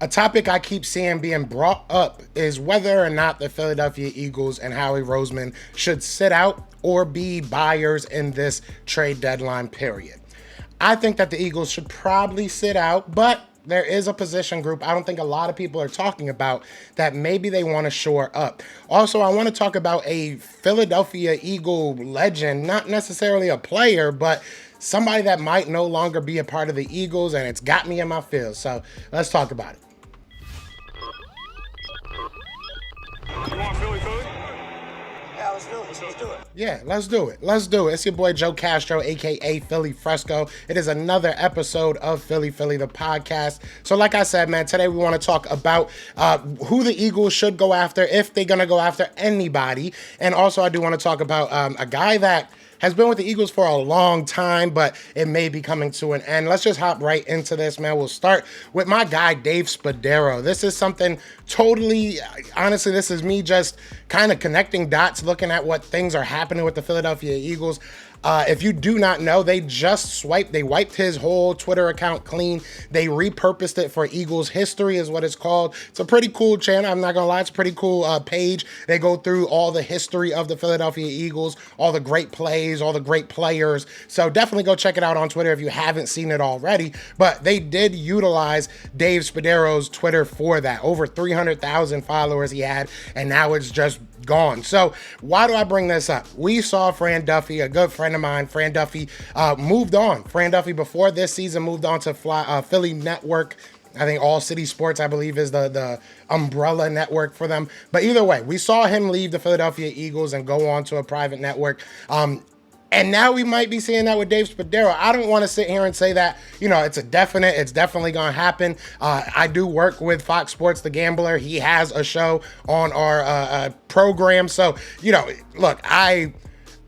A topic I keep seeing being brought up is whether or not the Philadelphia Eagles and Howie Roseman should sit out or be buyers in this trade deadline period. I think that the Eagles should probably sit out, but there is a position group I don't think a lot of people are talking about that maybe they want to shore up. Also, I want to talk about a Philadelphia Eagle legend, not necessarily a player, but somebody that might no longer be a part of the Eagles, and it's got me in my feels. So let's talk about it. You want Philly? Yeah, let's do it. Let's do it. Yeah, let's do it. It's your boy Joe Castro, aka Philly Fresco. It is another episode of Philly the podcast. So like I said, man, today we want to talk about who the Eagles should go after, if they're going to go after anybody. And also I do want to talk about a guy that has been with the Eagles for a long time, but it may be coming to an end. Let's just hop right into this, man. We'll start with my guy, Dave Spadaro. This is something totally, honestly, this is me just kind of connecting dots, looking at what things are happening with the Philadelphia Eagles. If you do not know, they wiped his whole Twitter account clean. They repurposed it for Eagles History is what it's called. It's a pretty cool channel. I'm not going to lie. It's a pretty cool page. They go through all the history of the Philadelphia Eagles, all the great plays, all the great players. So definitely go check it out on Twitter if you haven't seen it already. But they did utilize Dave Spadaro's Twitter for that. Over 300,000 followers he had, and now it's just gone. So why do I bring this up? We saw Fran Duffy, a good friend of mine, Fran Duffy, moved on. Fran Duffy before this season moved on to Philly Network. I think All City Sports, I believe, is the umbrella network for them. But either way, we saw him leave the Philadelphia Eagles and go on to a private network. And now we might be seeing that with Dave Spadaro. I don't want to sit here and say that, it's definitely going to happen. I do work with Fox Sports, The Gambler. He has a show on our program. So, look, I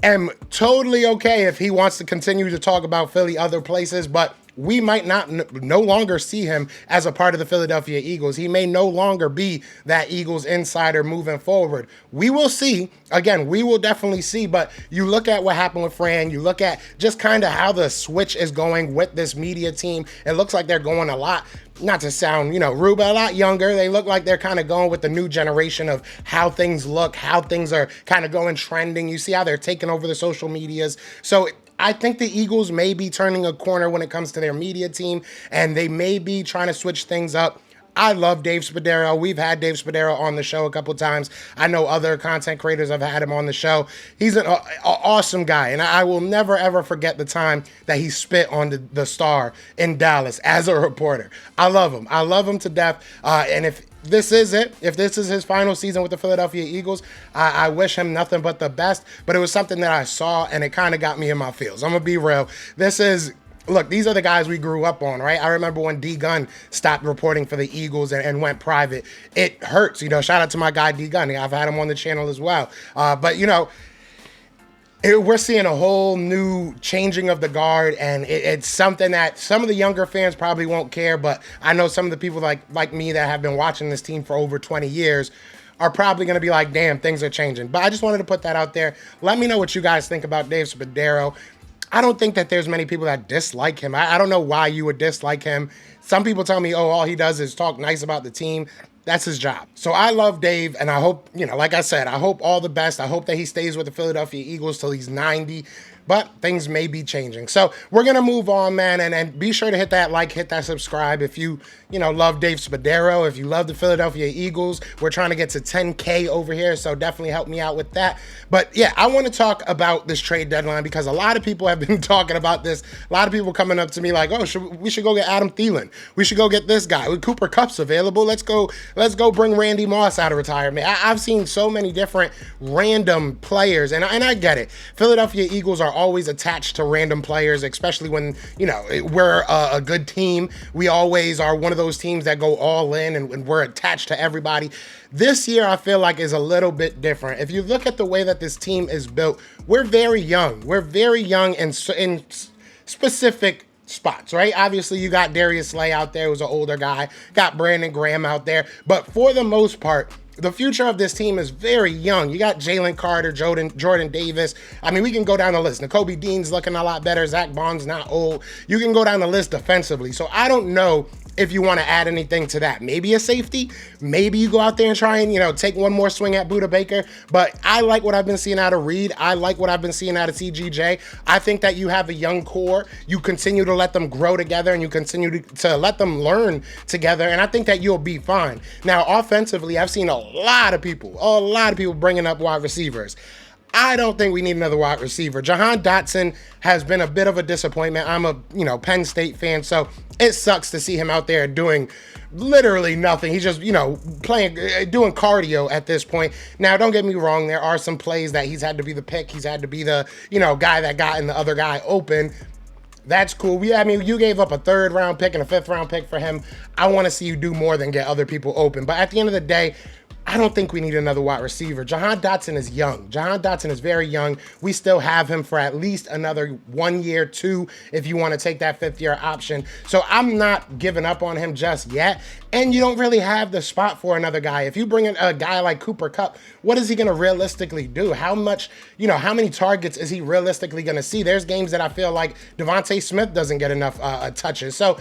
am totally okay if he wants to continue to talk about Philly other places, but we might no longer see him as a part of the Philadelphia Eagles. He may no longer be that Eagles insider moving forward. We will see. Again, we will definitely see. But you look at what happened with Fran. You look at just kind of how the switch is going with this media team. It looks like they're going a lot, not to sound, rude, but a lot younger. They look like they're kind of going with the new generation of how things look, how things are kind of going trending. You see how they're taking over the social medias. So I think the Eagles may be turning a corner when it comes to their media team, and they may be trying to switch things up. I love Dave Spadaro. We've had Dave Spadaro on the show a couple times. I know other content creators have had him on the show. He's an awesome guy, and I will never, ever forget the time that he spit on the Star in Dallas as a reporter. I love him. I love him to death, and if this is it, if this is his final season with the Philadelphia Eagles, I wish him nothing but the best, but it was something that I saw, and it kind of got me in my feels. I'm going to be real. Look, these are the guys we grew up on, right? I remember when D Gunn stopped reporting for the Eagles and went private. It hurts, shout out to my guy D Gunn. I've had him on the channel as well. But we're seeing a whole new changing of the guard, and it's something that some of the younger fans probably won't care, but I know some of the people like me that have been watching this team for over 20 years are probably going to be like, damn, things are changing. But I just wanted to put that out there. Let me know what you guys think about Dave Spadaro. I don't think that there's many people that dislike him. I don't know why you would dislike him. Some people tell me, all he does is talk nice about the team. That's his job. So I love Dave, and I hope, like I said, I hope all the best. I hope that he stays with the Philadelphia Eagles till he's 90. But things may be changing. So we're going to move on, man. And be sure to hit that like, hit that subscribe. If you, love Dave Spadaro, if you love the Philadelphia Eagles, we're trying to get to 10K over here. So definitely help me out with that. But yeah, I want to talk about this trade deadline because a lot of people have been talking about this. A lot of people coming up to me like, we should go get Adam Thielen. We should go get this guy. Cooper Kupp's available. Let's go bring Randy Moss out of retirement. I've seen so many different random players, and I get it. Philadelphia Eagles are always attached to random players, especially when, we're a good team. We always are one of those teams that go all in and we're attached to everybody. This year, I feel like is a little bit different. If you look at the way that this team is built, we're very young. We're very young in specific spots, right? Obviously, you got Darius Slay out there, who's an older guy. Got Brandon Graham out there. But for the most part, the future of this team is very young. You got Jalen Carter, Jordan Davis. I mean, we can go down the list. Nakobe Dean's looking a lot better. Zach Bond's not old. You can go down the list defensively. So I don't know if you want to add anything to that. Maybe a safety. Maybe you go out there and try and, take one more swing at Budda Baker. But I like what I've been seeing out of Reed. I like what I've been seeing out of CGJ. I think that you have a young core. You continue to let them grow together and you continue to let them learn together. And I think that you'll be fine. Now, offensively, I've seen a lot of people bringing up wide receivers. I don't think we need another wide receiver. Jahan Dotson has been a bit of a disappointment. I'm a, Penn State fan, so it sucks to see him out there doing literally nothing. He's just, doing cardio at this point. Now, don't get me wrong. There are some plays that he's had to be the pick. He's had to be the, guy that got in the other guy open. That's cool. You gave up a 3rd round pick and a 5th round pick for him. I want to see you do more than get other people open. But at the end of the day, I don't think we need another wide receiver. Jahan Dotson is young. Jahan Dotson is very young. We still have him for at least another 1 year, 2, if you want to take that 5th year option. So I'm not giving up on him just yet. And you don't really have the spot for another guy. If you bring in a guy like Cooper Kupp, what is he going to realistically do? How many targets is he realistically going to see? There's games that I feel like Devontae Smith doesn't get enough touches. So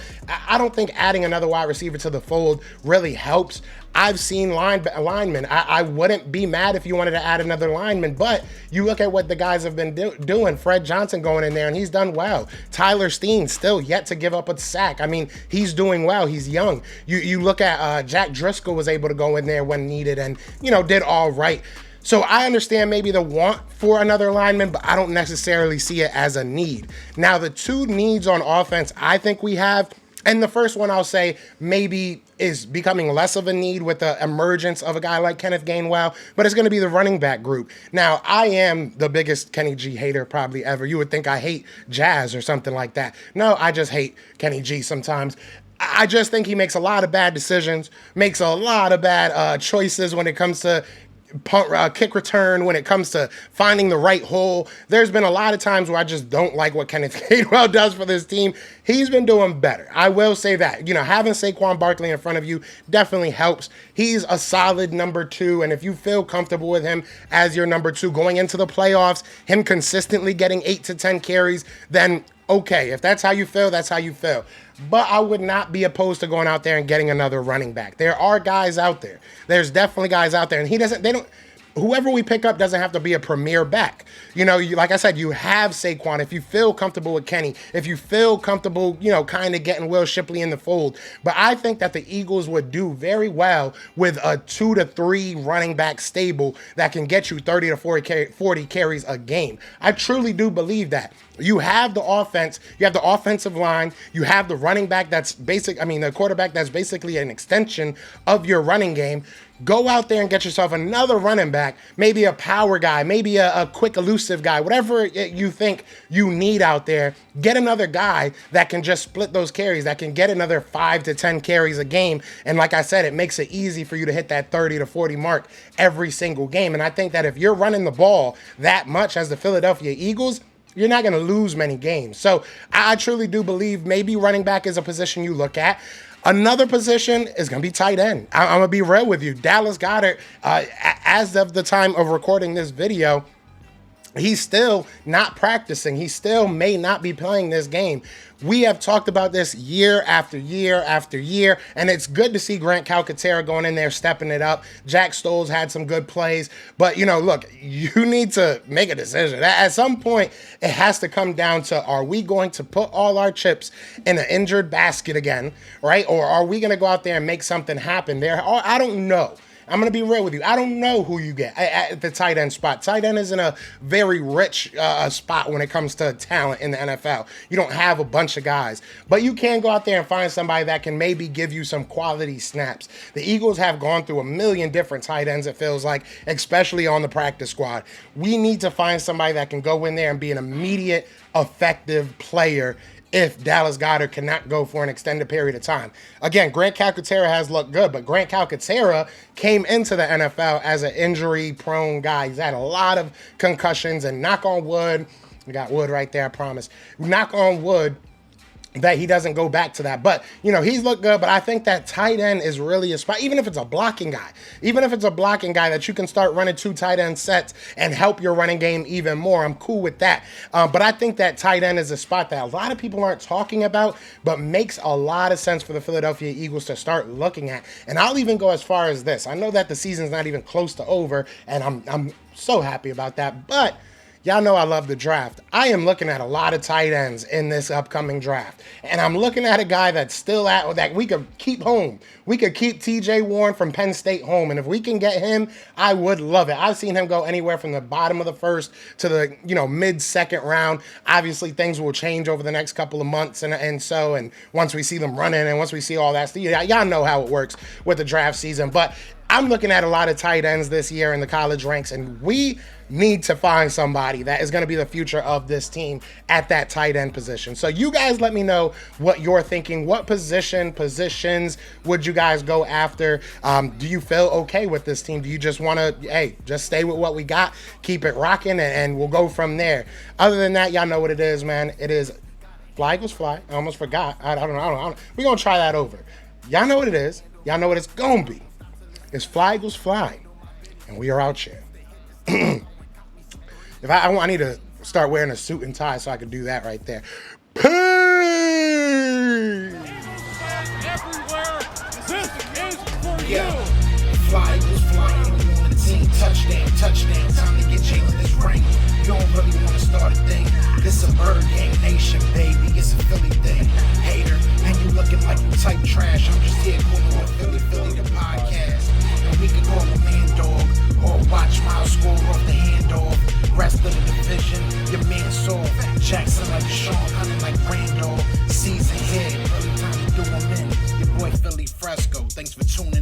I don't think adding another wide receiver to the fold really helps. I've seen linemen. I wouldn't be mad if you wanted to add another lineman, but you look at what the guys have been doing. Fred Johnson going in there, and he's done well. Tyler Steen still yet to give up a sack. He's doing well. He's young. You look at Jack Driscoll was able to go in there when needed and, did all right. So I understand maybe the want for another lineman, but I don't necessarily see it as a need. Now, the 2 needs on offense I think we have, and the first one I'll say maybe is becoming less of a need with the emergence of a guy like Kenneth Gainwell, but it's going to be the running back group. Now, I am the biggest Kenny G hater probably ever. You would think I hate Jazz or something like that. No, I just hate Kenny G sometimes. I just think he makes a lot of bad decisions, makes a lot of bad choices when it comes to kick return, when it comes to finding the right hole. There's been a lot of times where I just don't like what Kenneth Gainwell does for this team. He's been doing better. I will say that. Having Saquon Barkley in front of you definitely helps. He's a solid number 2, and if you feel comfortable with him as your number 2 going into the playoffs, him consistently getting 8 to 10 carries, then okay. If that's how you feel, that's how you feel. But I would not be opposed to going out there and getting another running back. There are guys out there. There's definitely guys out there. And whoever we pick up doesn't have to be a premier back. Like I said, you have Saquon. If you feel comfortable with Kenny, if you feel comfortable, kind of getting Will Shipley in the fold. But I think that the Eagles would do very well with a 2 to 3 running back stable that can get you 30 to 40 carries a game. I truly do believe that. You have the offense, you have the offensive line, you have the running back the quarterback that's basically an extension of your running game. Go out there and get yourself another running back, maybe a power guy, maybe a quick elusive guy, whatever you think you need out there. Get another guy that can just split those carries, that can get another 5 to 10 carries a game. And like I said, it makes it easy for you to hit that 30 to 40 mark every single game. And I think that if you're running the ball that much as the Philadelphia Eagles, you're not going to lose many games. So I truly do believe maybe running back is a position you look at. Another position is going to be tight end. I'm going to be real with you. Dallas Goedert, as of the time of recording this video, he's still not practicing. He still may not be playing this game. We have talked about this year after year after year, and it's good to see Grant Calcaterra going in there, stepping it up. Jack Stoll's had some good plays, but, look, you need to make a decision. At some point, it has to come down to, are we going to put all our chips in an injured basket again, right? Or are we going to go out there and make something happen there? I don't know. I'm going to be real with you. I don't know who you get at the tight end spot. Tight end is in a very rich spot when it comes to talent in the NFL. You don't have a bunch of guys, but you can go out there and find somebody that can maybe give you some quality snaps. The Eagles have gone through a million different tight ends, it feels like, especially on the practice squad. We need to find somebody that can go in there and be an immediate, effective player if Dallas Goedert cannot go for an extended period of time. Again, Grant Calcaterra has looked good, but Grant Calcaterra came into the NFL as an injury-prone guy. He's had a lot of concussions, and knock on wood, we got wood right there, I promise. Knock on wood, that he doesn't go back to that. But, you know, he's looked good, but I think that tight end is really a spot, even if it's a blocking guy, that you can start running 2 tight end sets and help your running game even more. I'm cool with that. But I think that tight end is a spot that a lot of people aren't talking about, but makes a lot of sense for the Philadelphia Eagles to start looking at. And I'll even go as far as this. I know that the season's not even close to over, and I'm so happy about that, but y'all know I love the draft. I am looking at a lot of tight ends in this upcoming draft. And I'm looking at a guy that's still that we could keep home. We could keep TJ Warren from Penn State home. And if we can get him, I would love it. I've seen him go anywhere from the bottom of the first to the, mid-second round. Obviously, things will change over the next couple of months. And once we see them running and once we see all that stuff, y'all know how it works with the draft season. But I'm looking at a lot of tight ends this year in the college ranks, and we need to find somebody that is going to be the future of this team at that tight end position. So you guys let me know what you're thinking. What positions would you guys go after? Do you feel okay with this team? Do you just want to, just stay with what we got, keep it rocking, and we'll go from there? Other than that, y'all know what it is, man. It is fly Eagles fly. I almost forgot. I don't know. We're going to try that over. Y'all know what it is. Y'all know what it's going to be. It's fly Eagles fly, and we are out here. I need to start wearing a suit and tie so I can do that right there. Peace! Everywhere. This is for Yeah. you. Fly Eagles flying on the team. Touchdown. Time to get Jalen this ring. You don't really want to start a thing. This a bird gang nation, baby. It's a Philly thing. Hater, and you looking like you type trash. I'm just here calling on Philly the podcast. And we can call a man dog or watch Miles score off the handoff. Rest of the division, your man saw Jackson like Sean, hunting like Randall. Season here, early time to do him in. Your boy Philly Fresco. Thanks for tuning in.